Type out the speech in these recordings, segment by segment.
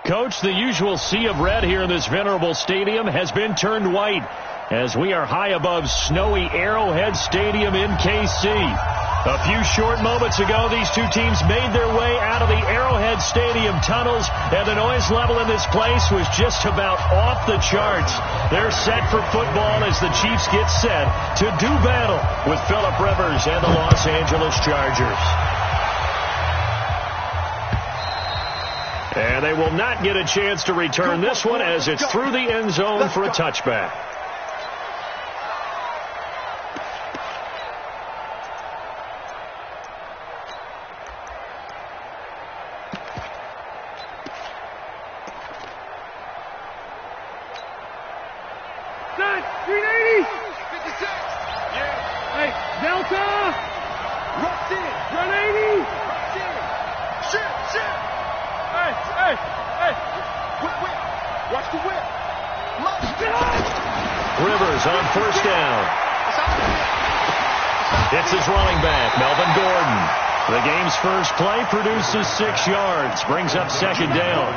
Coach, the usual sea of red here in this venerable stadium has been turned white as we are high above snowy Arrowhead Stadium in KC. A few short moments ago, these two teams made their way out of the Arrowhead Stadium tunnels, and the noise level in this place was just about off the charts. They're set for football as the Chiefs get set to do battle with Phillip Rivers and the Los Angeles Chargers. And they will not get a chance to return this one as it's through the end zone for a touchback. Rivers on first down. It's his running back, Melvin Gordon. The game's first play produces 6 yards, brings up second down.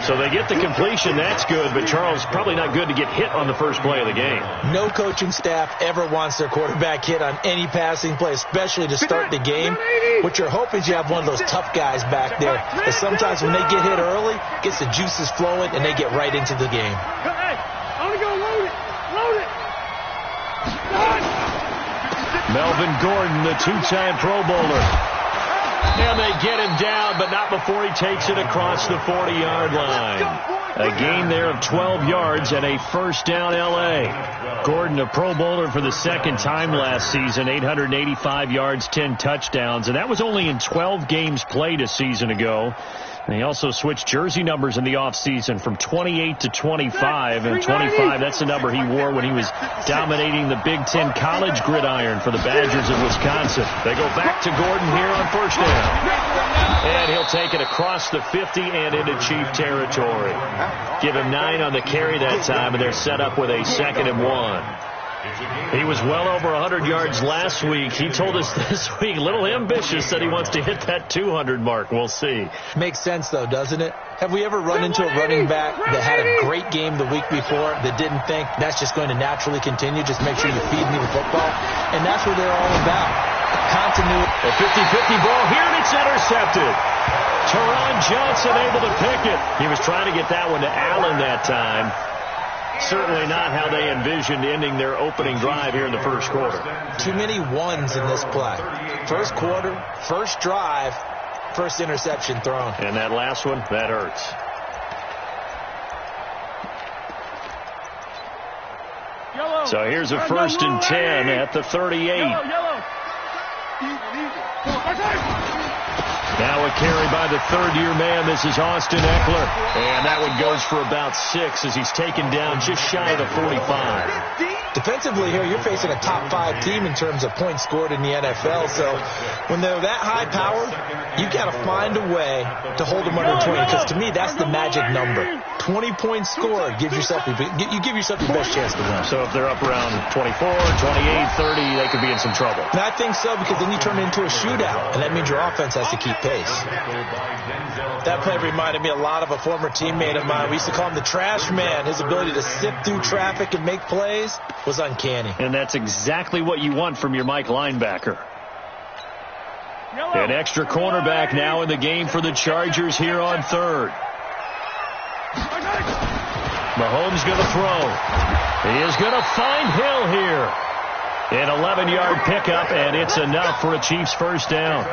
So they get the completion, that's good, but Charles, probably not good to get hit on the first play of the game. No coaching staff ever wants their quarterback hit on any passing play, especially to start the game. What you're hoping is you have one of those tough guys back there. But sometimes when they get hit early, gets the juices flowing, and they get right into the game. Melvin Gordon, the two-time Pro Bowler. And they get him down, but not before he takes it across the 40-yard line. A gain there of 12 yards and a first down L.A. Gordon, a Pro Bowler for the second time last season, 885 yards, 10 touchdowns, and that was only in 12 games played a season ago. And he also switched jersey numbers in the offseason from 28 to 25. And 25, that's the number he wore when he was dominating the Big Ten college gridiron for the Badgers of Wisconsin. They go back to Gordon here on first down. And he'll take it across the 50 and into Chief territory. Give him 9 on the carry that time, and they're set up with a 2nd and 1. He was well over 100 yards last week. He told us this week, a little ambitious, that he wants to hit that 200 mark. We'll see. Makes sense, though, doesn't it? Have we ever run into a running back that had a great game the week before that didn't think that's just going to naturally continue? Just make sure you feed me the football. And that's what they're all about. Continuity. A 50-50 ball here, and it's intercepted. Teron Johnson able to pick it. He was trying to get that one to Allen that time. Certainly not how they envisioned ending their opening drive here in the first quarter. Too many ones in this play. First quarter, first drive, first interception thrown. And that last one, that hurts. So here's a 1st and 10 at the 38. Now a carry by the third-year man. This is Austin Eckler. And that one goes for about 6 as he's taken down just shy of the 45. Defensively here, you're facing a top-5 team in terms of points scored in the NFL. So when they're that high-powered, you got to find a way to hold them under 20. Because to me, that's the magic number. 20 points scored gives yourself you give yourself your best chance to win. So if they're up around 24, 28, 30, they could be in some trouble. And I think so, because then you turn it into a shootout, and that means your offense has to keep pace. That play reminded me a lot of a former teammate of mine. We used to call him the trash man. His ability to sift through traffic and make plays was uncanny. And that's exactly what you want from your Mike linebacker. An extra cornerback now in the game for the Chargers here on third. Mahomes going to throw. He is going to find Hill here. An 11-yard pickup, and it's enough for a Chiefs first down.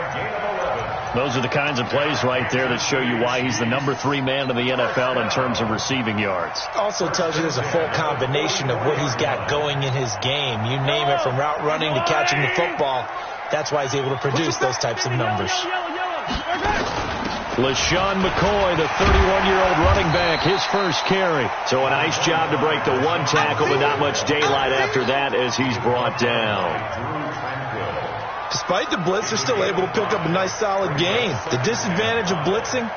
Those are the kinds of plays right there that show you why he's the number 3 man in the NFL in terms of receiving yards. Also tells you there's a full combination of what he's got going in his game. You name it, from route running to catching the football. That's why he's able to produce those types of numbers. LaShawn McCoy, the 31-year-old running back, his first carry. So a nice job to break the 1 tackle, but not much daylight after that as he's brought down. Despite the blitz, they're still able to pick up a nice solid gain. The disadvantage of blitzing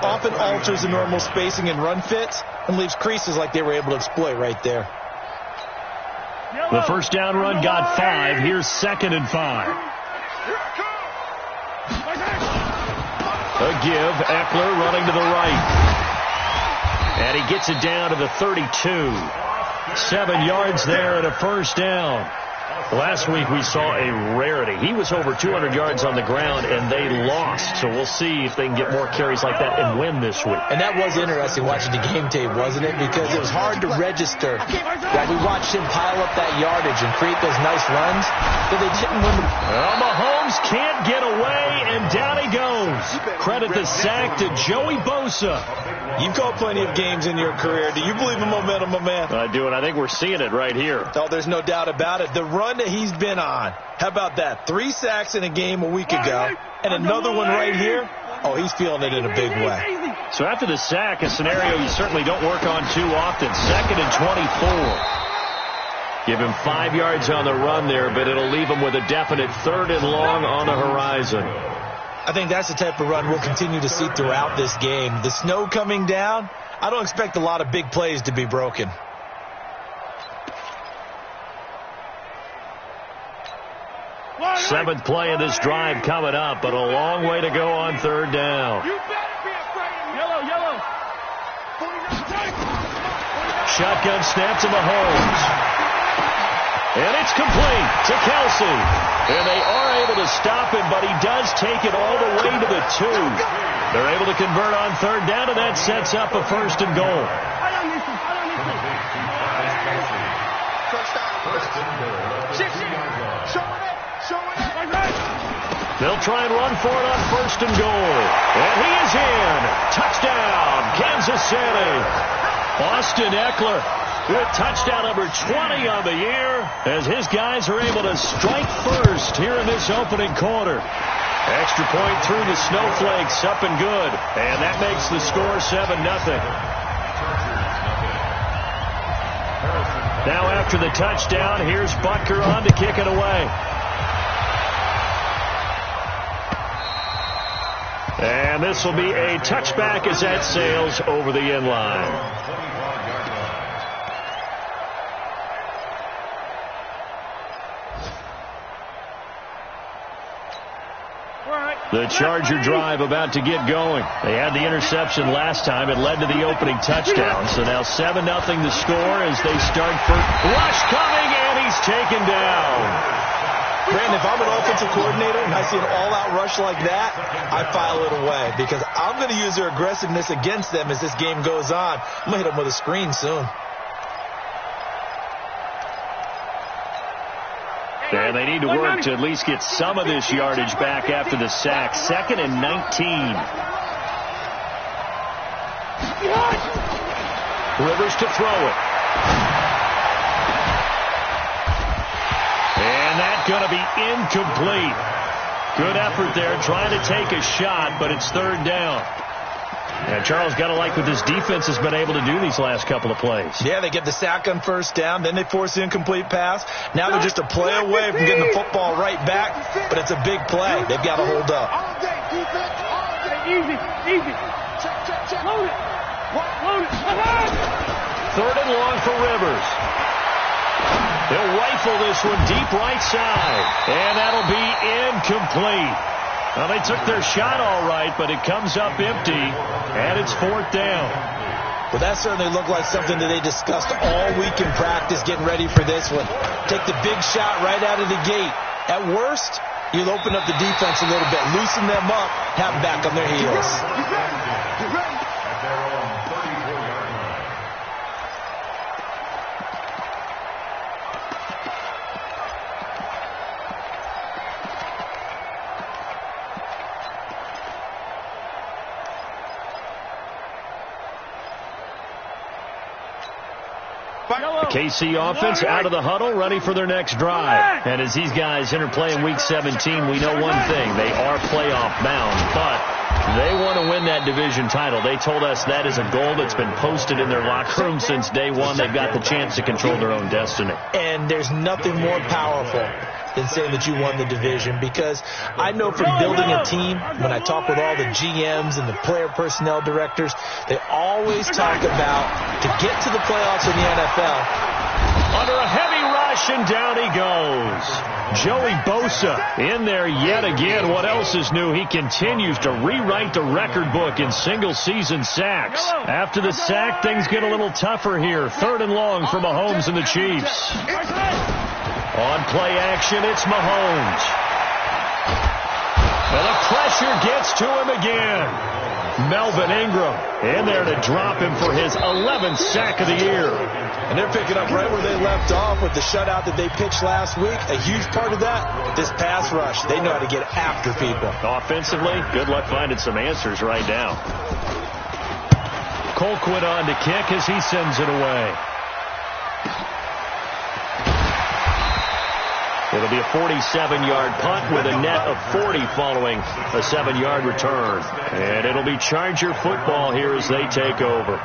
often alters the normal spacing and run fits and leaves creases like they were able to exploit right there. The first down run got 5. Here's 2nd and 5. A give. Eckler running to the right. And he gets it down to the 32. 7 yards there and a first down. Last week we saw a rarity. He was over 200 yards on the ground, and they lost. So we'll see if they can get more carries like that and win this week. And that was interesting watching the game tape, wasn't it? Because it was hard to register that we watched him pile up that yardage and create those nice runs, but they didn't win the... Well, Mahomes can't get away, and down he goes. Credit the sack to Joey Bosa. You've called plenty of games in your career. Do you believe in momentum, my man? I do, and I think we're seeing it right here. Oh, there's no doubt about it. The run that he's been on. How about that? 3 sacks in a game a week ago, and another one right here. Oh, he's feeling it in a big way. So after the sack, a scenario you certainly don't work on too often. 2nd and 24. Give him 5 yards on the run there, but it'll leave him with a definite 3rd and long on the horizon. I think that's the type of run we'll continue to see throughout this game. The snow coming down, I don't expect a lot of big plays to be broken. Seventh play of this drive coming up, but a long way to go on 3rd down. Yellow. Shotgun snap to Mahomes. And it's complete to Kelsey. And they are able to stop him, but he does take it all the way to the 2. They're able to convert on 3rd down, and that sets up a 1st and goal. They'll try and run for it on 1st and goal. And he is in. Touchdown, Kansas City. Austin Eckler with touchdown number 20 on the year as his guys are able to strike first here in this opening quarter. Extra point through the snowflakes, up and good. And that makes the score 7-0. Now after the touchdown, here's Butker on to kick it away. And this will be a touchback as that sails over the end line. The Charger drive about to get going. They had the interception last time. It led to the opening touchdown. So now 7-0 the score as they start for rush coming, and he's taken down. Brandon, if I'm an offensive coordinator and I see an all-out rush like that, I file it away because I'm going to use their aggressiveness against them as this game goes on. I'm going to hit them with a screen soon. And they need to work to at least get some of this yardage back after the sack. 2nd and 19. Rivers to throw it. And that's going to be incomplete. Good effort there trying to take a shot, but it's 3rd down. And Charles, got to like what this defense has been able to do these last couple of plays. Yeah, they get the sack on 1st down, then they force the incomplete pass. Now they're just a play away from getting the football right back, but it's a big play. They've got to hold up. Easy. Load it. 3rd and long for Rivers. They'll rifle this one deep right side, and that'll be incomplete. Well, they took their shot all right, but it comes up empty, and it's 4th down. Well, that certainly looked like something that they discussed all week in practice getting ready for this one. Take the big shot right out of the gate. At worst, you'll open up the defense a little bit, loosen them up, have them back on their heels. KC offense out of the huddle, ready for their next drive. And as these guys interplay in Week 17, we know one thing. They are playoff bound, but they want to win that division title. They told us that is a goal that's been posted in their locker room since day one. They've got the chance to control their own destiny. And there's nothing more powerful than saying that you won the division, because I know from building a team, when I talk with all the GMs and the player personnel directors, they always talk about to get to the playoffs in the NFL. Under a heavy rush, rush, and down he goes. Joey Bosa in there yet again. What else is new? He continues to rewrite the record book in single-season sacks. After the sack, things get a little tougher here. 3rd and long for Mahomes and the Chiefs. On play action, it's Mahomes. And the pressure gets to him again. Melvin Ingram in there to drop him for his 11th sack of the year. And they're picking up right where they left off with the shutout that they pitched last week. A huge part of that, this pass rush. They know how to get after people. Offensively, good luck finding some answers right now. Colquitt on to kick as he sends it away. It'll be a 47-yard punt with a net of 40 following a 7-yard return. And it'll be Charger football here as they take over.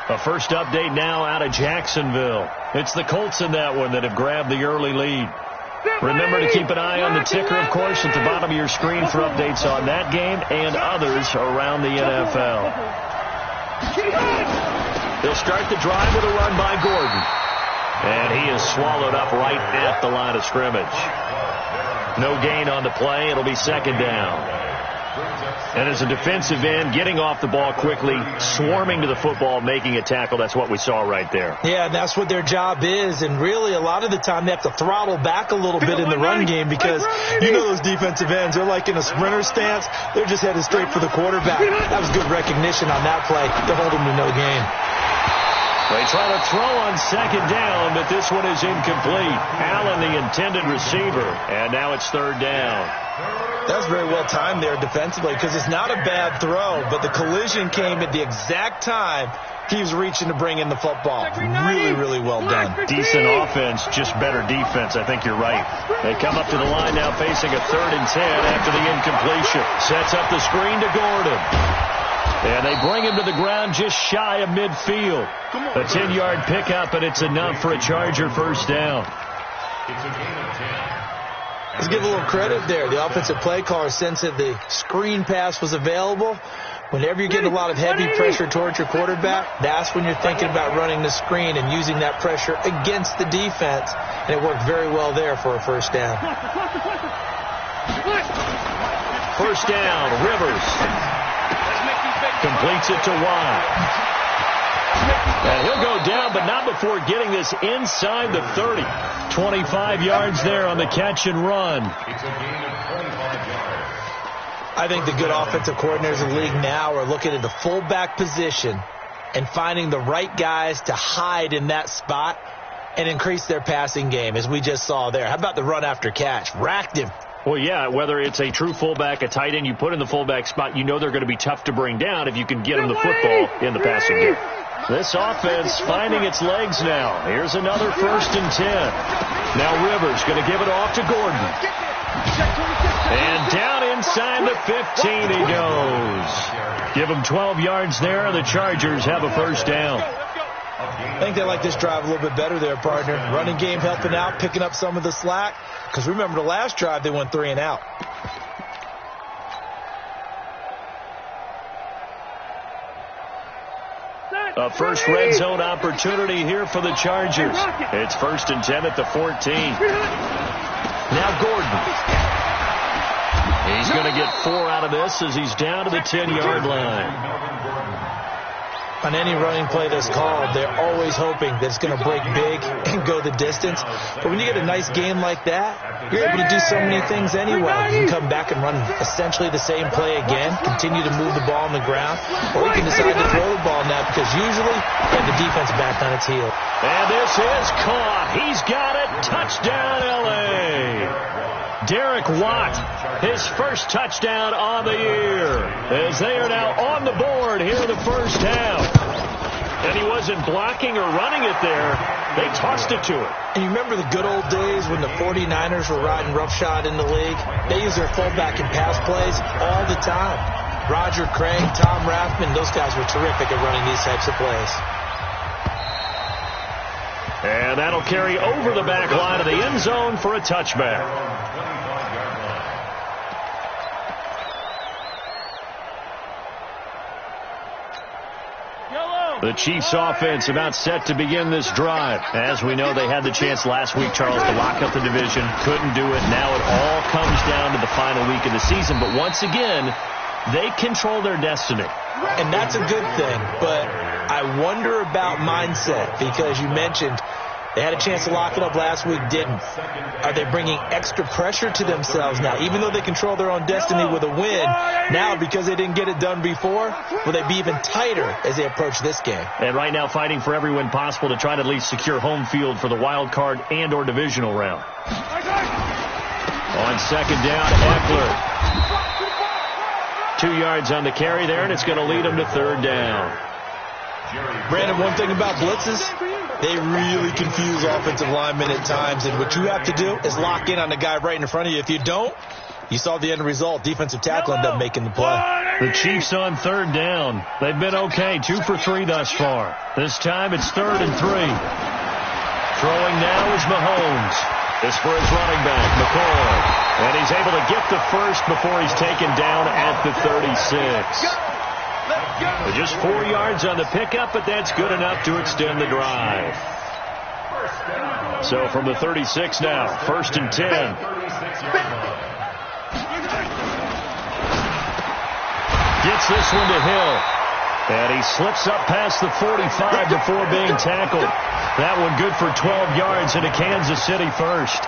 A first update now out of Jacksonville. It's the Colts in that one that have grabbed the early lead. Remember to keep an eye on the ticker, of course, at the bottom of your screen for updates on that game and others around the NFL. They'll start the drive with a run by Gordon. And he is swallowed up right at the line of scrimmage. No gain on the play. It'll be 2nd down. And as a defensive end, getting off the ball quickly, swarming to the football, making a tackle, that's what we saw right there. Yeah, and that's what their job is. And really, a lot of the time, they have to throttle back a little bit in the run game because you know those defensive ends, they're like in a sprinter stance. They're just headed straight for the quarterback. That was good recognition on that play to hold them to no gain. They try to throw on 2nd down, but this one is incomplete. Allen, the intended receiver, and now it's 3rd down. That's very well timed there defensively because it's not a bad throw, but the collision came at the exact time he was reaching to bring in the football. Really, really well done. Decent offense, just better defense. I think you're right. They come up to the line now facing a 3rd and 10 after the incompletion. Sets up the screen to Gordon. And they bring him to the ground just shy of midfield. A 10-yard pickup, and it's enough for a Charger first down. Let's give a little credit there. The offensive play caller sensed that the screen pass was available. Whenever you get a lot of heavy pressure towards your quarterback, that's when you're thinking about running the screen and using that pressure against the defense. And it worked very well there for a first down. First down, Rivers. Completes it to Watt. And he'll go down, but not before getting this inside the 30. 25 yards there on the catch and run. I think the good offensive coordinators in the league now are looking at the fullback position and finding the right guys to hide in that spot and increase their passing game, as we just saw there. How about the run after catch? Racked him. Well, yeah, whether it's a true fullback, a tight end, you put in the fullback spot, you know they're going to be tough to bring down if you can get them the football in the passing game. This offense finding its legs now. Here's another 1st and 10. Now Rivers going to give it off to Gordon. And down inside the 15 he goes. Give him 12 yards there, and the Chargers have a first down. I think they like this drive a little bit better there, partner. Running game helping out, picking up some of the slack. Because remember the last drive, they went 3 and out. A first red zone opportunity here for the Chargers. It's 1st and 10 at the 14. Now Gordon. He's going to get 4 out of this as he's down to the 10-yard line. On any running play that's called, they're always hoping that it's going to break big and go the distance. But when you get a nice game like that, you're able to do so many things anyway. You can come back and run essentially the same play again, continue to move the ball on the ground, or you can decide to throw the ball now because usually you have the defense back on its heels. And this is caught. He's got it. Touchdown, L.A. Derek Watt, his first touchdown on the year, as they are now on the board here in the first half. And he wasn't blocking or running it there. They tossed it to him. And you remember the good old days when the 49ers were riding roughshod in the league? They used their fullback in pass plays all the time. Roger Craig, Tom Rathman, those guys were terrific at running these types of plays. And that'll carry over the back line of the end zone for a touchback. The Chiefs offense about set to begin this drive. As we know, they had the chance last week, Charles, to lock up the division. Couldn't do it. Now it all comes down to the final week of the season. But once again, they control their destiny. And that's a good thing. But I wonder about mindset, because you mentioned they had a chance to lock it up last week, didn't. Are they bringing extra pressure to themselves now? Even though they control their own destiny with a win, now because they didn't get it done before, will they be even tighter as they approach this game? And right now fighting for every win possible to try to at least secure home field for the wild card and or divisional round. On second down, Eckler. 2 yards on the carry there, and it's going to lead them to third down. Brandon, one thing about blitzes, they really confuse offensive linemen at times, and what you have to do is lock in on the guy right in front of you. If you don't, you saw the end result. Defensive tackle ended up making the play. The Chiefs on third down. They've been okay, 2 for 3 thus far. This time it's 3rd and 3. Throwing now is Mahomes. This for his running back, McCoy. And he's able to get the first before he's taken down at the 36. Just 4 yards on the pickup, but that's good enough to extend the drive. So from the 36 now, 1st and 10. Gets this one to Hill. And he slips up past the 45 before being tackled. That one good for 12 yards into Kansas City first.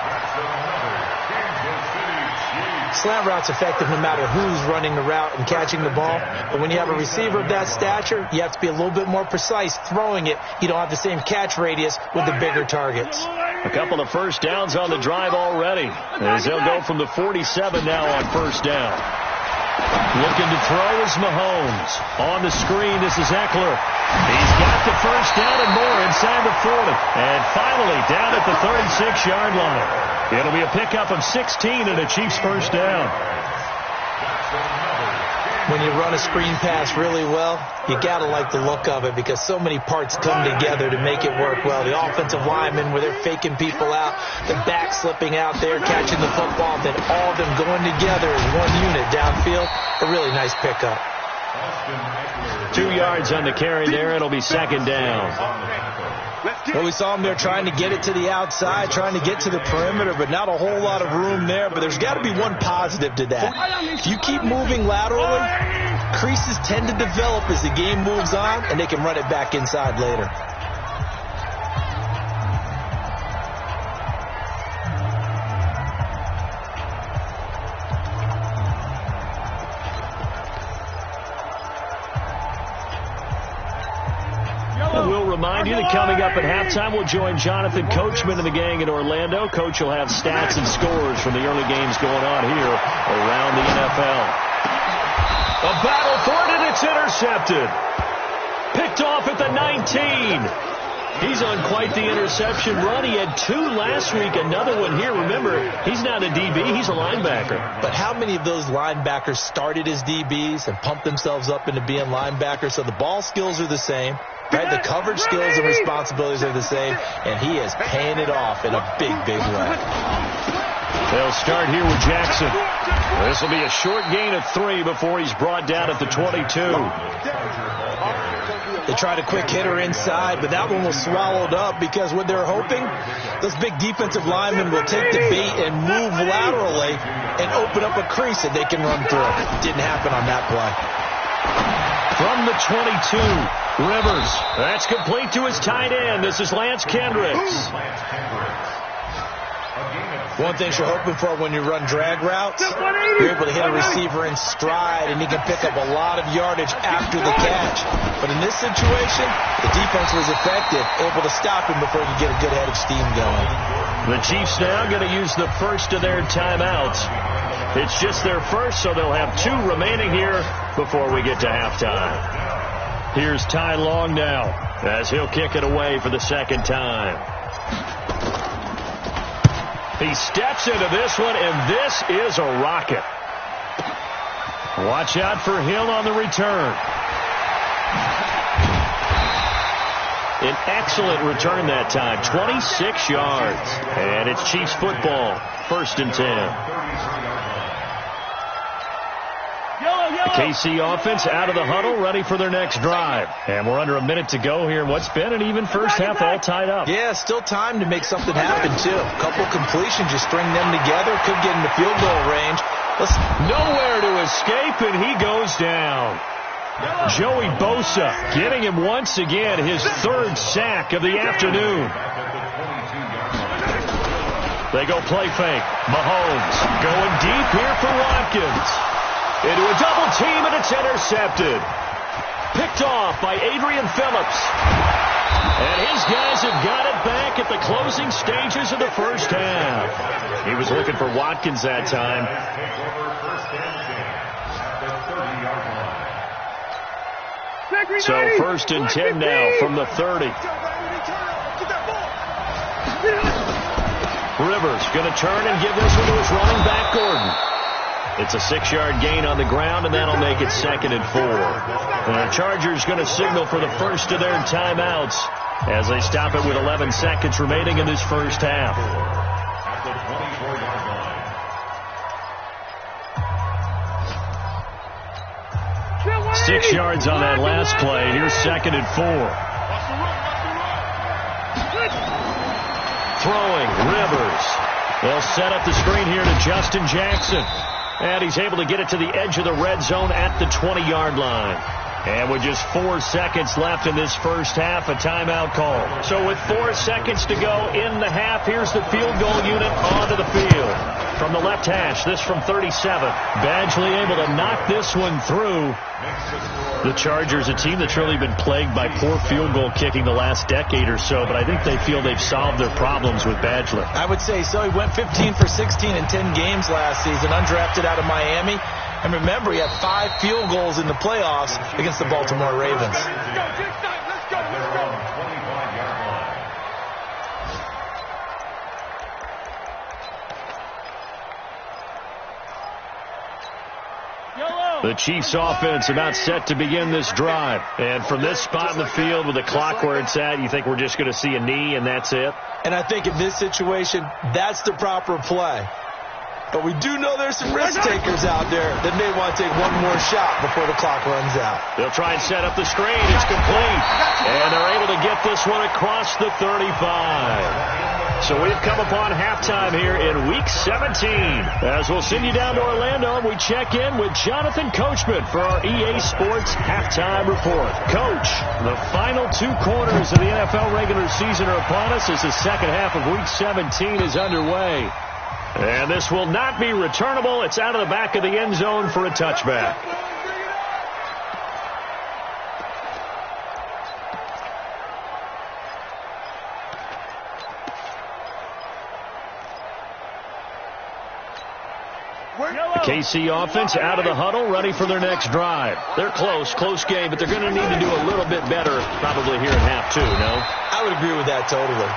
Slant route's effective no matter who's running the route and catching the ball. But when you have a receiver of that stature, you have to be a little bit more precise throwing it. You don't have the same catch radius with the bigger targets. A couple of first downs on the drive already, as they'll go from the 47 now on first down. Looking to throw is Mahomes. On the screen, this is Eckler. He's got the first down and more inside the 40. And finally down at the 36-yard line. It'll be a pickup of 16 and a Chiefs first down. When you run a screen pass really well, you got to like the look of it because so many parts come together to make it work well. The offensive linemen, where they're faking people out, the back slipping out there, catching the football, then all of them going together as one unit downfield. A really nice pickup. 2 yards on the carry there. It'll be second down. Well, we saw them there trying to get it to the outside, trying to get to the perimeter, but not a whole lot of room there. But there's got to be one positive to that. If you keep moving laterally, creases tend to develop as the game moves on, and they can run it back inside later. Remind you that coming up at halftime, we'll join Jonathan Coachman and the gang in Orlando. Coach will have stats and scores from the early games going on here around the NFL. A battle for it, and it's intercepted. Picked off at the 19. He's on quite the interception run. He had 2 last week, another one here. Remember, he's not a DB, he's a linebacker. But how many of those linebackers started as DBs and pumped themselves up into being linebackers? So the ball skills are the same. Right, the coverage skills and responsibilities are the same, and he is paying it off in a big, big way. They'll start here with Jackson. This will be a short gain of 3 before he's brought down at the 22. They tried a quick hitter inside, but that one was swallowed up because what they're hoping, those big defensive linemen will take the bait and move laterally and open up a crease that they can run through. It didn't happen on that play. From the 22, Rivers. That's complete to his tight end. This is Lance Kendricks. One thing you're hoping for when you run drag routes, you're able to hit a receiver in stride, and he can pick up a lot of yardage after the catch. But in this situation, the defense was effective, able to stop him before he could get a good head of steam going. The Chiefs now going to use the first of their timeouts. It's just their first, so they'll have 2 remaining here before we get to halftime. Here's Ty Long now as he'll kick it away for the second time. He steps into this one, and this is a rocket. Watch out for Hill on the return. An excellent return that time, 26 yards. And it's Chiefs football, 1st and 10. Yellow. KC offense out of the huddle, ready for their next drive. And we're under a minute to go here in what's been an even first half, all tied up. Yeah, still time to make something happen, too. A couple completions, just string them together, could get into field goal range. Nowhere to escape, and he goes down. Joey Bosa getting him once again, his third sack of the afternoon. They go play fake. Mahomes going deep here for Watkins. Into a double team, and it's intercepted. Picked off by Adrian Phillips. And his guys have got it back at the closing stages of the first half. He was looking for Watkins that time. So 1st and 10 now from the 30. Rivers going to turn and give this one to his running back, Gordon. It's a 6-yard gain on the ground, and that'll make it 2nd and 4. And the Chargers going to signal for the first of their timeouts as they stop it with 11 seconds remaining in this first half. At the 24-yard line. 6 yards on that last play. Here's 2nd and 4. Throwing, Rivers. They'll set up the screen here to Justin Jackson. And he's able to get it to the edge of the red zone at the 20-yard line. And with just 4 seconds left in this first half, a timeout call. So with 4 seconds to go in the half, here's the field goal unit onto the field. From the left hash, this from 37. Badgley able to knock this one through. The Chargers, a team that's really been plagued by poor field goal kicking the last decade or so, but I think they feel they've solved their problems with Badgley. I would say so. He went 15 for 16 in 10 games last season, undrafted out of Miami. And remember, he had 5 field goals in the playoffs against the Baltimore Ravens. The Chiefs offense about set to begin this drive. And from this spot in the field with the clock where it's at, you think we're just going to see a knee and that's it? And I think in this situation, that's the proper play. But we do know there's some risk takers out there that may want to take one more shot before the clock runs out. They'll try and set up the screen. It's complete. And they're able to get this one across the 35. So we've come upon halftime here in Week 17. As we'll send you down to Orlando, and we check in with Jonathan Coachman for our EA Sports Halftime Report. Coach, the final 2 quarters of the NFL regular season are upon us as the second half of Week 17 is underway. And this will not be returnable. It's out of the back of the end zone for a touchback. The KC offense out of the huddle, ready for their next drive. They're close game, but they're going to need to do a little bit better probably here in half 2, no? I would agree with that totally.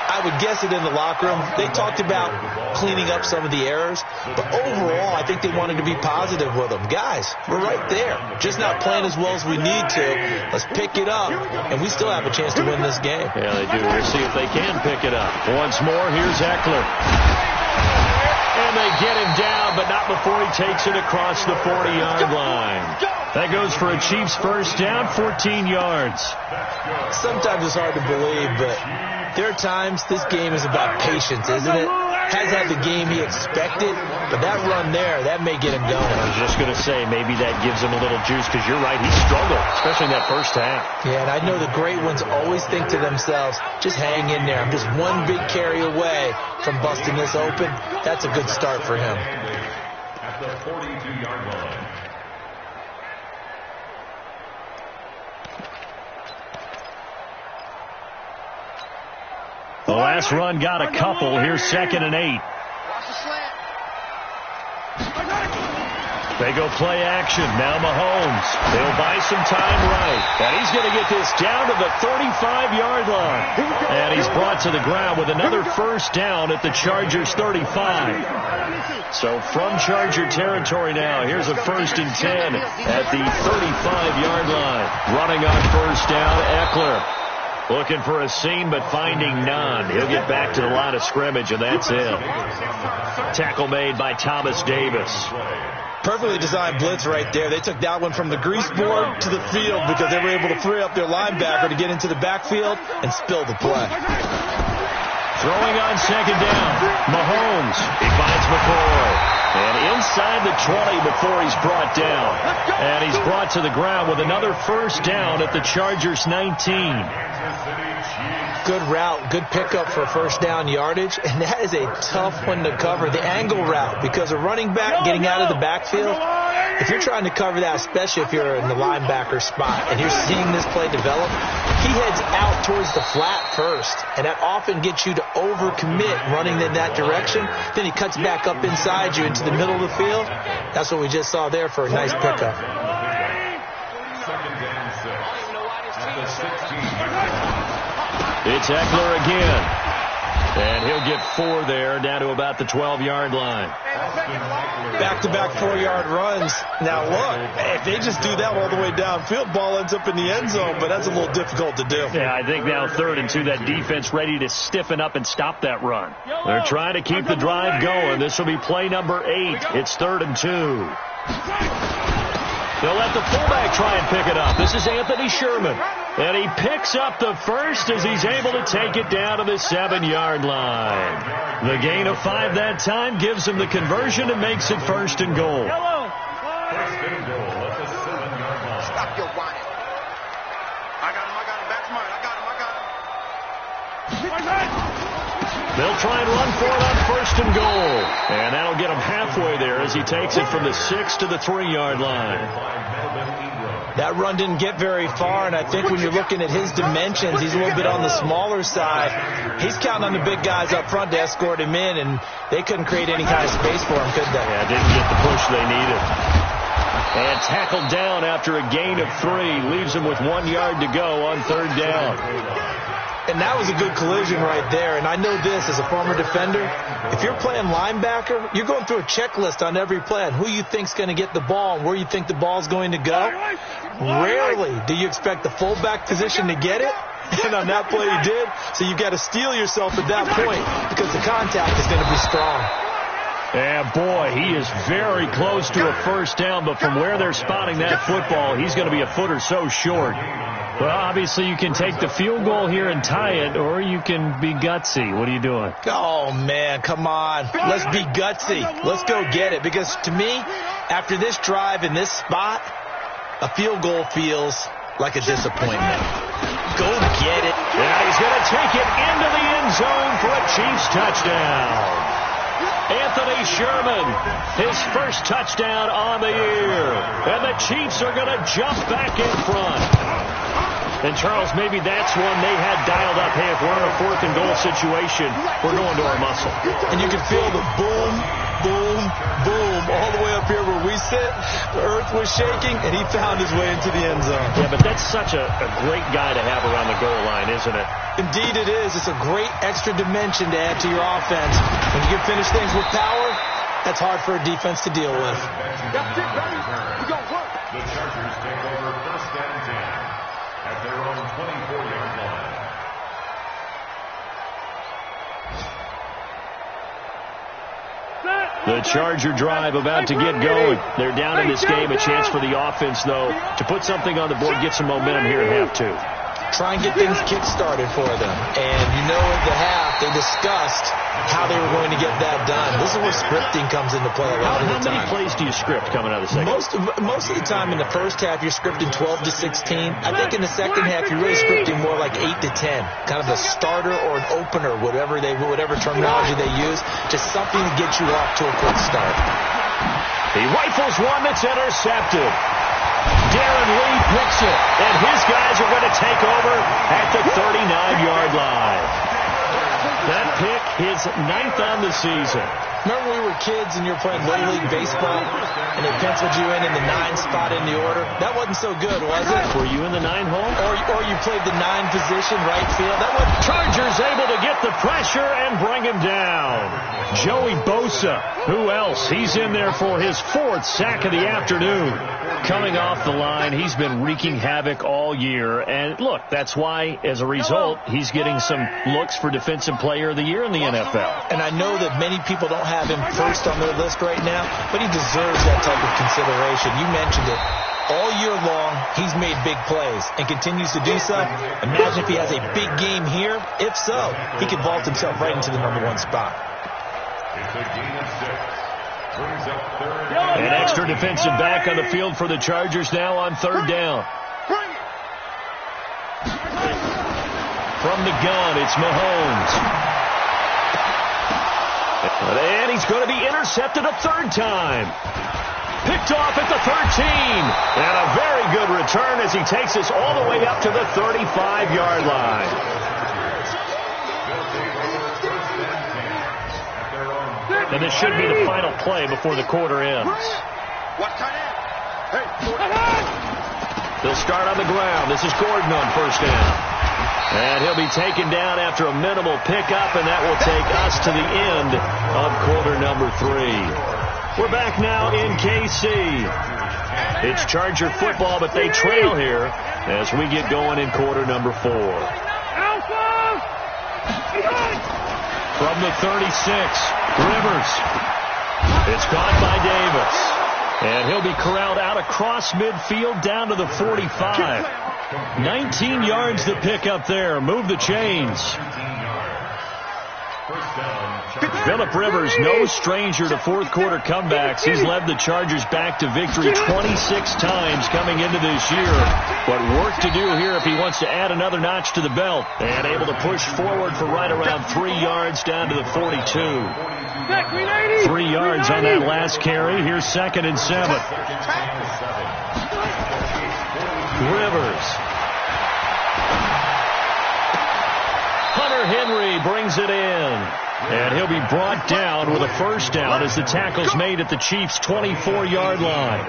I would guess it in the locker room. They talked about cleaning up some of the errors, but overall, I think they wanted to be positive with them. Guys, we're right there. Just not playing as well as we need to. Let's pick it up, and we still have a chance to win this game. Yeah, they do. We'll see if they can pick it up. Once more, here's Eckler. And they get him down, but not before he takes it across the 40-yard line. That goes for a Chiefs first down, 14 yards. Sometimes it's hard to believe, but there are times this game is about patience, isn't it? Has had the game he expected, but that run there, that may get him going. I was just going to say, maybe that gives him a little juice, because you're right, he struggled, especially in that first half. Yeah, and I know the great ones always think to themselves, just hang in there. I'm just one big carry away from busting this open. That's a good start for him. At the 42-yard line. The last run got a couple. Here's 2nd and 8. They go play action. Now Mahomes. They'll buy some time right. And he's going to get this down to the 35-yard line. And he's brought to the ground with another first down at the Chargers 35. So from Charger territory now, here's a 1st and 10 at the 35-yard line. Running on first down, Eckler. Looking for a seam, but finding none. He'll get back to the line of scrimmage, and that's it. Tackle made by Thomas Davis. Perfectly designed blitz right there. They took that one from the grease board to the field because they were able to free up their linebacker to get into the backfield and spill the play. Throwing on second down. Mahomes. He finds McCoy. And inside the 20 before he's brought down. And he's brought to the ground with another first down at the Chargers 19. Good route, good pickup for first down yardage, and that is a tough one to cover, the angle route, because a running back getting out of the backfield, if you're trying to cover that, especially if you're in the linebacker spot and you're seeing this play develop, he heads out towards the flat first, and that often gets you to overcommit running in that direction. Then he cuts back up inside you into the middle of the field. That's what we just saw there for a nice pickup. Second down 6. At the 16. It's Eckler again. And he'll get 4 there, down to about the 12-yard line. Back-to-back 4-yard runs. Now, look, if they just do that all the way downfield, ball ends up in the end zone, but that's a little difficult to do. Yeah, I think now 3rd and 2, that defense ready to stiffen up and stop that run. They're trying to keep the drive going. This will be play number 8. It's 3rd and 2. They'll let the fullback try and pick it up. This is Anthony Sherman. And he picks up the first as he's able to take it down to the 7-yard line. The gain of 5 that time gives him the conversion and makes it 1st and goal. First and goal at the 7-yard line. Stop your whining. I got him. That's mine. I got him. They'll try and run for it on 1st and goal. And that'll get him halfway there as he takes it from the 6 to the 3-yard line. That run didn't get very far, and I think when you're looking at his dimensions, he's a little bit on the smaller side. He's counting on the big guys up front to escort him in, and they couldn't create any kind of space for him, could they? Yeah, didn't get the push they needed. And tackled down after a gain of 3. Leaves him with 1 yard to go on 3rd down. And that was a good collision right there. And I know this as a former defender. If you're playing linebacker, you're going through a checklist on every play on who you think's going to get the ball and where you think the ball's going to go. Rarely do you expect the fullback position to get it. And on that play he did. So you've got to steel yourself at that point because the contact is going to be strong. Yeah, boy, he is very close to a first down, but from where they're spotting that football, he's going to be a foot or so short. Well, obviously you can take the field goal here and tie it, or you can be gutsy. What are you doing? Oh, man, come on. Let's be gutsy. Let's go get it. Because to me, after this drive in this spot, a field goal feels like a disappointment. Go get it. And he's going to take it into the end zone for a Chiefs touchdown. Anthony Sherman, his first touchdown on the year. And the Chiefs are going to jump back in front. And, Charles, maybe that's one they had dialed up. Hey, if we're in a 4th and goal situation, we're going to our muscle. And you can feel the boom, boom, boom all the way up here where we sit. The earth was shaking, and he found his way into the end zone. Yeah, but that's such a great guy to have around the goal line, isn't it? Indeed it is. It's a great extra dimension to add to your offense. When you can finish things with power, that's hard for a defense to deal with. That's it, baby. We gonna work. The Chargers take over 1st and 10 at their own 24-yard line. The Charger drive about to get going. They're down in this game. A chance for the offense, though, to put something on the board, get some momentum here at half 2. Try and get things kick-started for them. And you know at the half, they discussed how they were going to get that done. This is where scripting comes into play a lot of the time. How many plays do you script coming out of the second? Most of the time in the first half, you're scripting 12 to 16. I think in the second half, you're really scripting more like 8 to 10. Kind of a starter or an opener, whatever terminology they use. Just something to get you off to a quick start. He rifles one that's intercepted. Darren Lee picks it, and his guys are going to take over at the 39-yard line. That pick, his 9th on the season. Remember when we were kids and you were playing Little League Baseball and they penciled you in the 9 spot in the order? That wasn't so good, was it? Were you in the 9 hole? Or you played the 9 position, right field? That wasn't. Chargers able to get the pressure and bring him down. Joey Bosa, who else? He's in there for his 4th sack of the afternoon. Coming off the line, he's been wreaking havoc all year. And look, that's why, as a result, he's getting some looks for Defensive Player of the Year in the NFL. And I know that many people don't have him first on their list right now, but he deserves that type of consideration. You mentioned it. All year long, he's made big plays and continues to do so. Imagine if he has a big game here. If so, he could vault himself right into the #1 spot. It's a gain of 6. Brings up third. An extra defensive back on the field for the Chargers now on 3rd down. From the gun, it's Mahomes. And he's going to be intercepted a 3rd time. Picked off at the 13. And a very good return as he takes us all the way up to the 35-yard line. And this should be the final play before the quarter ends. They'll start on the ground. This is Gordon on 1st down. And he'll be taken down after a minimal pickup, and that will take us to the end of quarter number 3. We're back now in KC. It's Charger football, but they trail here as we get going in quarter number 4. From the 36, Rivers. It's caught by Davis. And he'll be corralled out across midfield down to the 45. 19 yards to pick up there. Move the chains. Phillip Rivers, no stranger to fourth-quarter comebacks. He's led the Chargers back to victory 26 times coming into this year. But work to do here if he wants to add another notch to the belt. And able to push forward for right around 3 yards down to the 42. 3 yards on that last carry. Here's 2nd and 7. Rivers. Hunter Henry brings it in. And he'll be brought down with a 1st down as the tackle's made at the Chiefs' 24-yard line.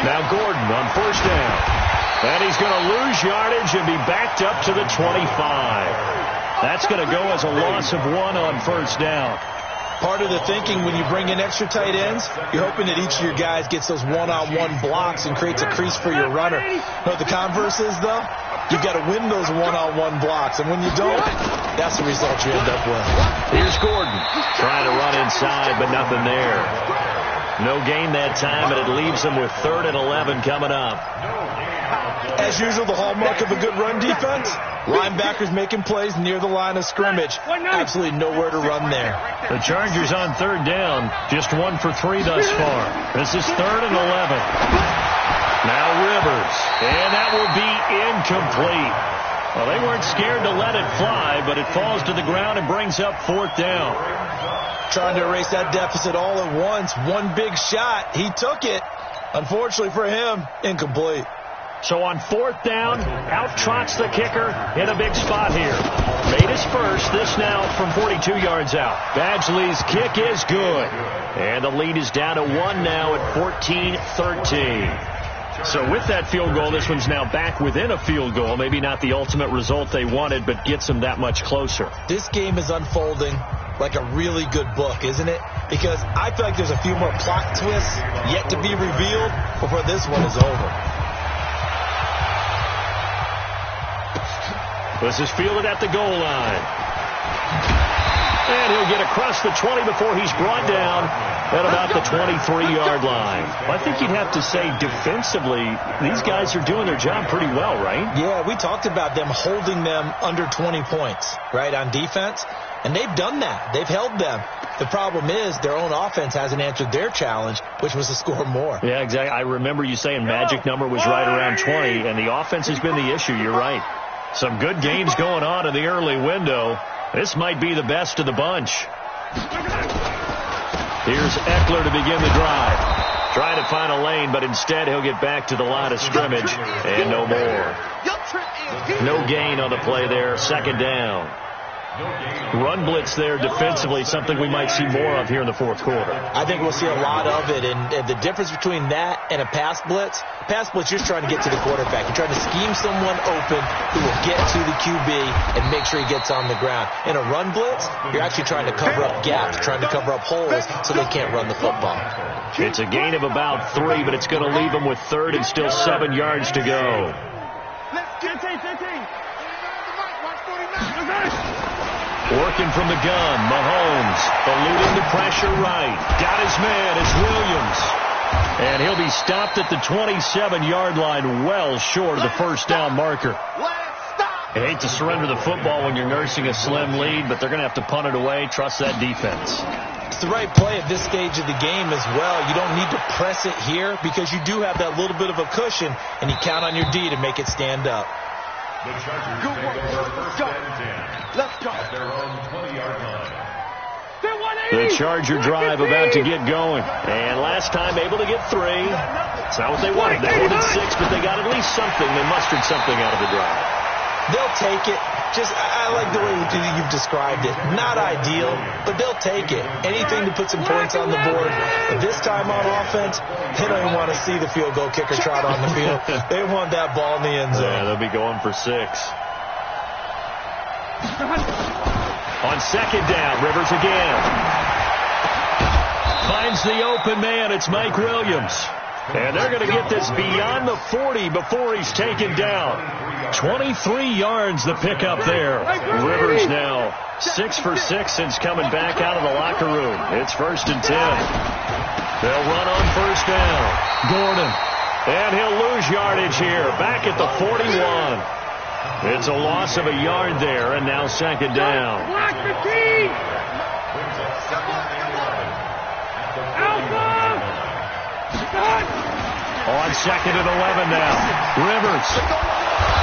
Now Gordon on 1st down. And he's going to lose yardage and be backed up to the 25. That's going to go as a loss of 1 on 1st down. Part of the thinking when you bring in extra tight ends, you're hoping that each of your guys gets those one-on-one blocks and creates a crease for your runner. You know what the converse is, though? You've got to win those one-on-one blocks, and when you don't, that's the result you end up with. Here's Gordon trying to run inside, but nothing there. No gain that time, and it leaves them with 3rd and 11 coming up. As usual, the hallmark of a good run defense, linebackers making plays near the line of scrimmage. Absolutely nowhere to run there. The Chargers on 3rd down, just 1 for 3 thus far. This is 3rd and 11. Now Rivers, and that will be incomplete. Well, they weren't scared to let it fly, but it falls to the ground and brings up 4th down. Trying to erase that deficit all at once. One big shot. He took it. Unfortunately for him, incomplete. So on 4th down, out trots the kicker in a big spot here. Made his first, this now from 42 yards out. Badgley's kick is good. And the lead is down to 1 now at 14-13. So with that field goal, this one's now back within a field goal. Maybe not the ultimate result they wanted, but gets them that much closer. This game is unfolding like a really good book, isn't it? Because I feel like there's a few more plot twists yet to be revealed before this one is over. This is fielded at the goal line. And he'll get across the 20 before he's brought down at about the 23-yard line. Well, I think you'd have to say defensively, these guys are doing their job pretty well, right? Yeah, we talked about them holding them under 20 points, right, on defense. And they've done that. They've held them. The problem is their own offense hasn't answered their challenge, which was to score more. Yeah, exactly. I remember you saying magic number was right around 20, and the offense has been the issue. You're right. Some good games going on in the early window. This might be the best of the bunch. Here's Eckler to begin the drive. Trying to find a lane, but instead he'll get back to the line of scrimmage and no more. No gain on the play there. 2nd down. Run blitz there defensively, something we might see more of here in the 4th quarter. I think we'll see a lot of it, and the difference between that and a pass blitz, you're just trying to get to the quarterback. You're trying to scheme someone open who will get to the QB and make sure he gets on the ground. In a run blitz, you're actually trying to cover up gaps, trying to cover up holes so they can't run the football. It's a gain of about 3, but it's going to leave them with 3rd and still 7 yards to go. Working from the gun, Mahomes eluding the pressure right. Got his man, it's Williams. And he'll be stopped at the 27-yard line, well short of the first down marker. I hate to surrender the football when you're nursing a slim lead, but they're going to have to punt it away. Trust that defense. It's the right play at this stage of the game as well. You don't need to press it here because you do have that little bit of a cushion, and you count on your D to make it stand up. The Chargers take over first and 10. Let's go. At their own 20-yard line. The Charger drive about to get going. And last time able to get 3. It's not what they wanted. They wanted 6, but they got at least something. They mustered something out of the drive. They'll take it. I like the way you've described it. Not ideal, but they'll take it. Anything to put some points on the board. But this time on offense, they don't even want to see the field goal kicker trot on the field. They want that ball in the end zone. Yeah, they'll be going for 6. On second down, Rivers again. Finds the open man. It's Mike Williams. And they're going to get this beyond the 40 before he's taken down. 23 yards the pickup there. Rivers now 6 for 6 since coming back out of the locker room. It's 1st and 10. They'll run on first down. Gordon. And he'll lose yardage here. Back at the 41. It's a loss of a yard there, and now second down. On second and 11 now. Rivers.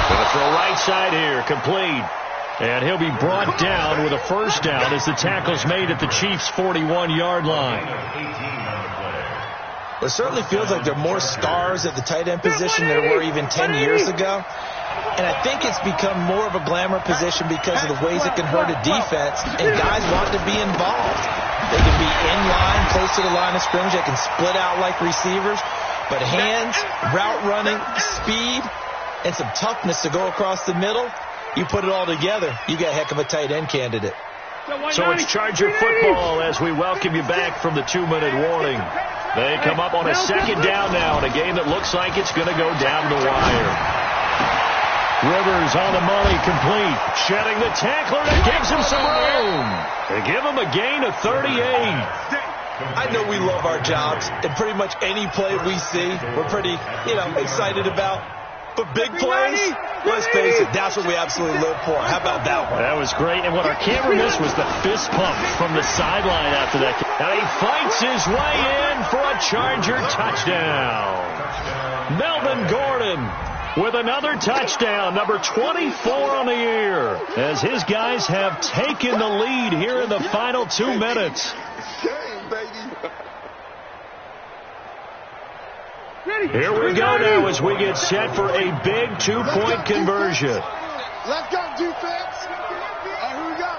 Going to throw right side here. Complete. And he'll be brought down with a first down as the tackle's made at the Chiefs' 41-yard line. It certainly feels like there are more stars at the tight end position than there were even 10 years ago. And I think it's become more of a glamour position because of the ways it can hurt a defense, and guys want to be involved. They can be in line, close to the line of scrimmage. They can split out like receivers. But hands, route running, speed, and some toughness to go across the middle, you put it all together, you got a heck of a tight end candidate. So it's Charger football as we welcome you back from the 2-minute warning. They come up on a second down now in a game that looks like it's going to go down the wire. Rivers on the money, complete. Shedding the tackler, and gives him some room. They give him a gain of 38. I know we love our jobs, and pretty much any play we see, we're pretty, excited about. But big plays, let's face it, that's what we absolutely live for. How about that one? That was great, and what our camera missed was the fist pump from the sideline after that. Now he fights his way in for a Charger touchdown. Melvin Gordon with another touchdown, number 24 on the year, as his guys have taken the lead here in the final 2 minutes. Here we go now as we get set for a big 2-point conversion. Let's go, defense. Here we go.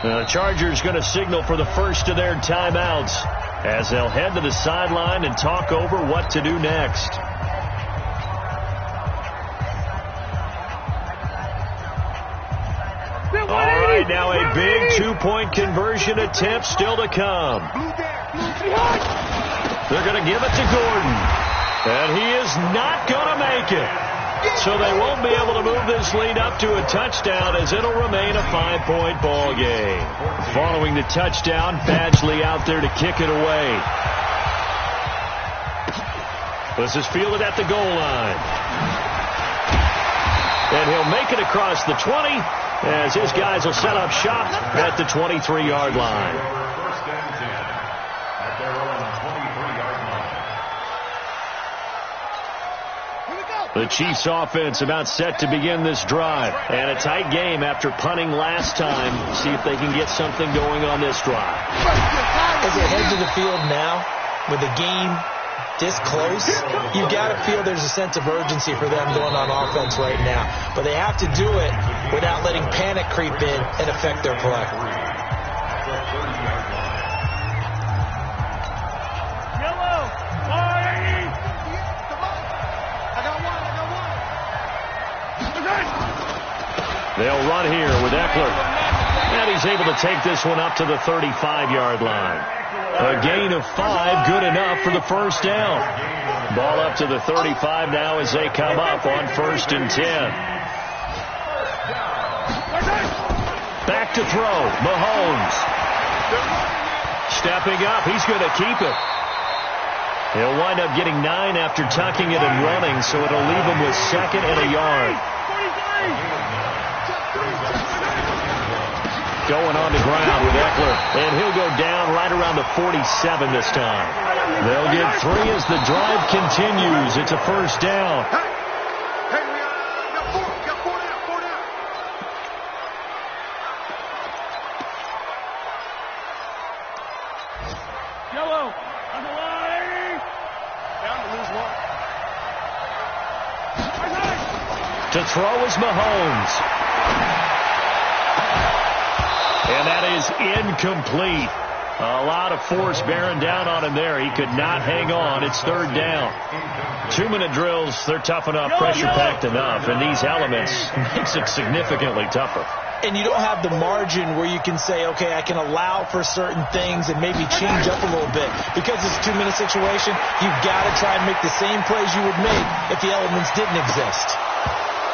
The Chargers going to signal for the first of their timeouts as they'll head to the sideline and talk over what to do next. All right, now a big 2-point conversion attempt still to come. They're going to give it to Gordon, and he is not going to make it. So they won't be able to move this lead up to a touchdown as it'll remain a 5-point ball game. Following the touchdown, Badgley out there to kick it away. This is fielded at the goal line. And he'll make it across the 20 as his guys will set up shop at the 23-yard line. First and 10 at their own 23-yard line. The Chiefs offense about set to begin this drive. And a tight game after punting last time. See if they can get something going on this drive. As they head to the field now, with the game this close, you got to feel there's a sense of urgency for them going on offense right now. But they have to do it without letting panic creep in and affect their play. They'll run here with Eckler. And he's able to take this one up to the 35-yard line. A gain of 5, good enough for the first down. Ball up to the 35 now as they come up on 1st and 10. Back to throw. Mahomes. Stepping up. He's going to keep it. He'll wind up getting 9 after tucking it and running, so it'll leave him with 2nd and a yard. Going on the ground with Eckler, and he'll go down right around the 47 this time. They'll get 3 as the drive continues. It's a first down. Hey, we got 4. We got 4 down. 4 down. Yellow on the line. Down to lose 1. To throw is Mahomes. And that is incomplete. A lot of force bearing down on him there. He could not hang on. It's 3rd down. 2-minute drills, they're tough enough, pressure-packed enough. And these elements makes it significantly tougher. And you don't have the margin where you can say, okay, I can allow for certain things and maybe change up a little bit. Because it's a 2-minute situation, you've got to try and make the same plays you would make if the elements didn't exist.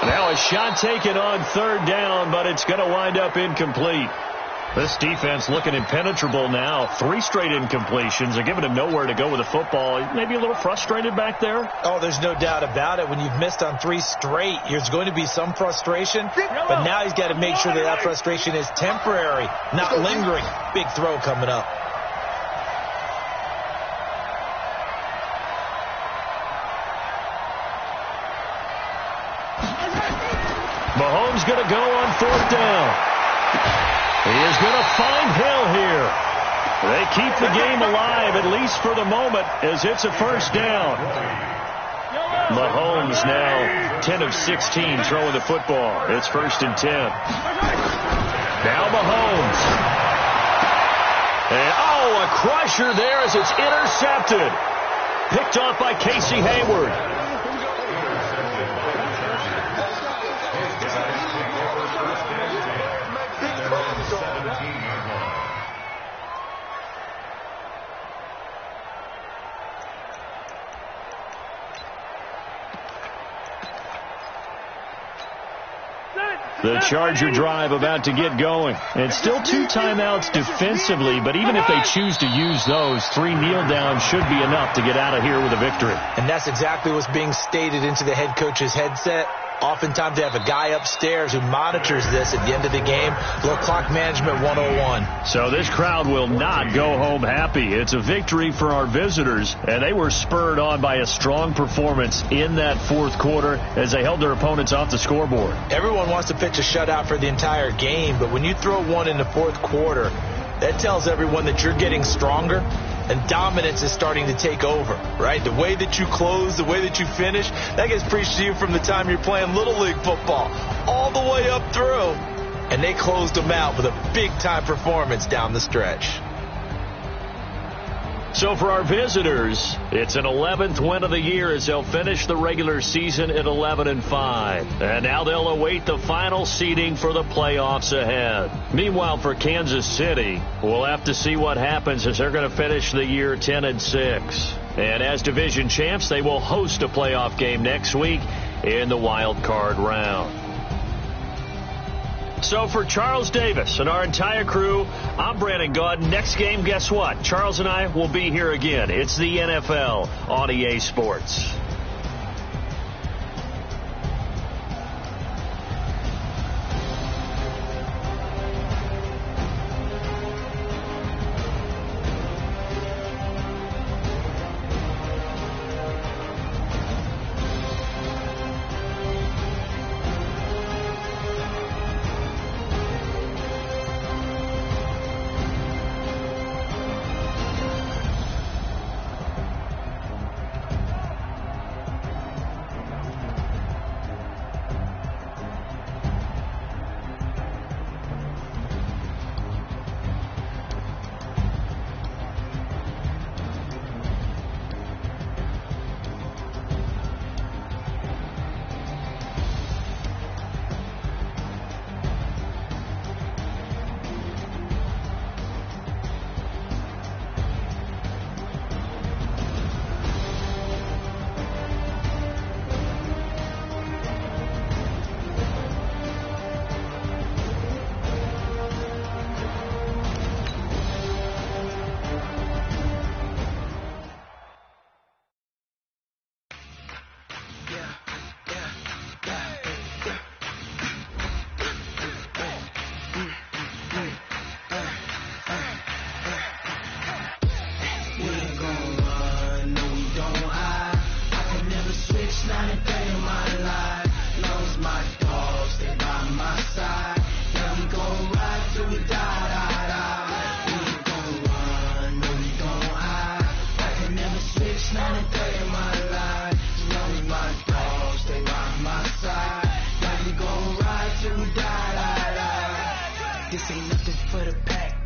Now a shot taken on 3rd down, but it's going to wind up incomplete. This defense looking impenetrable now. 3 straight incompletions. They're giving him nowhere to go with the football. Maybe a little frustrated back there. Oh, there's no doubt about it. When you've missed on 3 straight, there's going to be some frustration. But now he's got to make sure that that frustration is temporary, not lingering. Big throw coming up. Mahomes going to go on 4th down. He is going to find Hill here. They keep the game alive, at least for the moment, as it's a first down. Mahomes now 10 of 16 throwing the football. It's 1st and 10. Now Mahomes. And, a crusher there as it's intercepted. Picked off by Casey Hayward. The Charger drive about to get going. And still 2 timeouts defensively, but even if they choose to use those, 3 kneel downs should be enough to get out of here with a victory. And that's exactly what's being stated into the head coach's headset. Oftentimes they have a guy upstairs who monitors this at the end of the game. Little clock management 101. So this crowd will not go home happy. It's a victory for our visitors, and they were spurred on by a strong performance in that 4th quarter as they held their opponents off the scoreboard. Everyone wants to pitch a shutout for the entire game, but when you throw one in the 4th quarter, that tells everyone that you're getting stronger. And dominance is starting to take over, right? The way that you close, the way that you finish, that gets preached to you from the time you're playing Little League football all the way up through. And they closed them out with a big-time performance down the stretch. So for our visitors, it's an 11th win of the year as they'll finish the regular season at 11-5. And now they'll await the final seeding for the playoffs ahead. Meanwhile, for Kansas City, we'll have to see what happens as they're going to finish the year 10-6. And as division champs, they will host a playoff game next week in the wild card round. So for Charles Davis and our entire crew, I'm Brandon Gaudin. Next game, guess what? Charles and I will be here again. It's the NFL on EA Sports. for the pack.